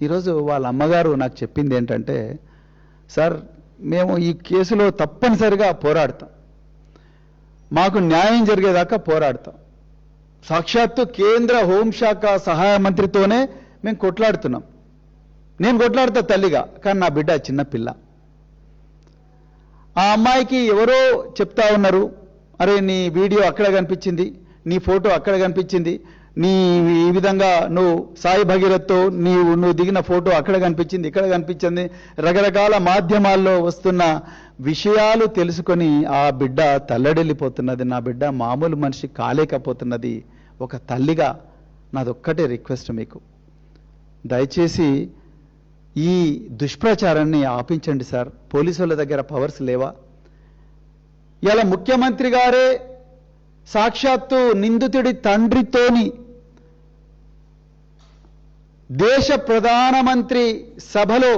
ఈరోజు వాళ్ళ అమ్మగారు నాకు చెప్పింది ఏంటంటే, సార్ మేము ఈ కేసులో తప్పనిసరిగా పోరాడతాం, మాకు న్యాయం జరిగేదాకా పోరాడతాం. సాక్షాత్తు కేంద్ర హోంశాఖ సహాయ మంత్రితోనే మేము కొట్లాడుతున్నాం. నేను కొట్లాడుతా తల్లిగా, కానీ నా బిడ్డ చిన్నపిల్ల. ఆ అమ్మాయికి ఎవరో చెప్తా ఉన్నారు, అరే నీ వీడియో అక్కడ కనిపించింది, నీ ఫోటో అక్కడ కనిపించింది, నీ ఈ విధంగా నువ్వు సాయి భగీరథ్తో నువ్వు దిగిన ఫోటో అక్కడ కనిపించింది, ఇక్కడ కనిపించింది, రకరకాల మాధ్యమాల్లో వస్తున్న విషయాలు తెలుసుకొని ఆ బిడ్డ తల్లడిల్లిపోతున్నది. నా బిడ్డ మామూలు మనిషి కాలేకపోతున్నది. ఒక తల్లిగా నాదొక్కటే రిక్వెస్ట్ మీకు, దయచేసి ఈ దుష్ప్రచారాన్ని ఆపించండి సార్. పోలీసుల దగ్గర పవర్స్ లేవా? ఇలా ముఖ్యమంత్రి గారే సాక్షాత్తు నిందితుడి తండ్రితోని దేశ ప్రధానమంత్రి సభలో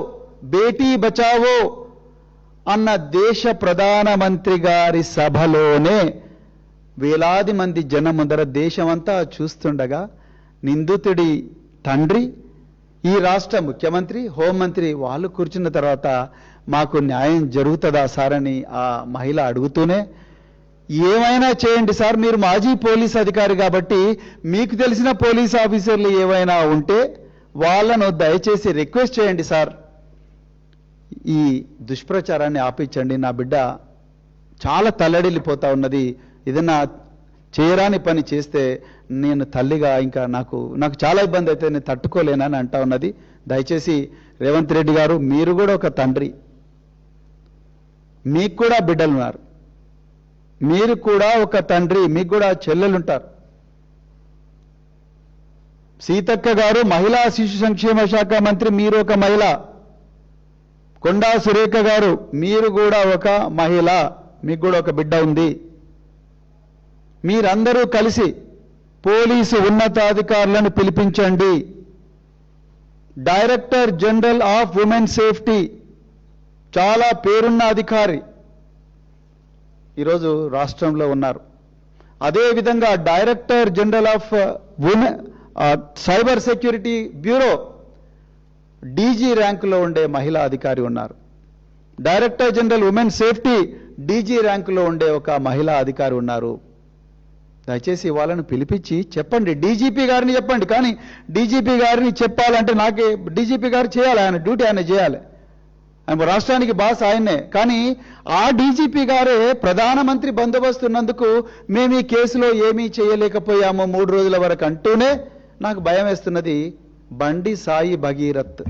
బేటీ బచావో అన్న దేశ ప్రధానమంత్రి గారి సభలోనే వేలాది మంది జనం ముందర దేశమంతా చూస్తుండగా నిందితుడి తండ్రి, ఈ రాష్ట్ర ముఖ్యమంత్రి, హోంమంత్రి వాళ్ళు కూర్చున్న తర్వాత మాకు న్యాయం జరుగుతుందా సార్ అని ఆ మహిళ అడుగుతూనే, ఏమైనా చేయండి సార్, మీరు మాజీ పోలీస్ అధికారి కాబట్టి మీకు తెలిసిన పోలీస్ ఆఫీసర్లు ఏమైనా ఉంటే వాళ్ళను దయచేసి రిక్వెస్ట్ చేయండి సార్, ఈ దుష్ప్రచారాన్ని ఆపించండి, నా బిడ్డ చాలా తల్లడిల్లిపోతా ఉన్నది, ఏదన్నా చేయరాని పని చేస్తే నేను తల్లిగా ఇంకా నాకు చాలా ఇబ్బంది అయితే నేను తట్టుకోలేనని అంటా ఉన్నది. దయచేసి రేవంత్ రెడ్డి గారు, మీరు కూడా ఒక తండ్రి, మీకు కూడా బిడ్డలున్నారు, మీరు కూడా ఒక తండ్రి, మీకు కూడా చెల్లెలుంటారు. సీతక్క గారు మహిళా శిశు సంక్షేమ శాఖ మంత్రి, మీరు ఒక మహిళ. కొండా సురేఖ గారు, మీరు కూడా ఒక మహిళ, మీకు కూడా ఒక బిడ్డ ఉంది. మీరందరూ కలిసి పోలీసు ఉన్నతాధికారులను పిలిపించండి. Director general of women safety చాలా పేరున్న అధికారి ఈరోజు రాష్ట్రంలో ఉన్నారు. అదేవిధంగా director general of cyber security bureau DG ర్యాంకులో ఉండే మహిళా అధికారి ఉన్నారు. Director general women safety DG ర్యాంకులో ఉండే ఒక మహిళా అధికారి ఉన్నారు. దయచేసి వాళ్ళను పిలిపించి చెప్పండి, డీజీపీ గారిని చెప్పండి. కానీ డీజీపీ గారిని చెప్పాలంటే నాకే డీజీపీ గారు చేయాలి, ఆయన డ్యూటీ ఆయన చేయాలి, ఆయన రాష్ట్రానికి బాస్ ఆయన్నే. కానీ ఆ డీజీపీ గారే ప్రధానమంత్రి బందోబస్తు ఉన్నందుకు మేము ఈ కేసులో ఏమీ చేయలేకపోయాము 3 రోజుల వరకు అంటూనే నాకు భయం వేస్తున్నది. బండి సాయి భగీరథ్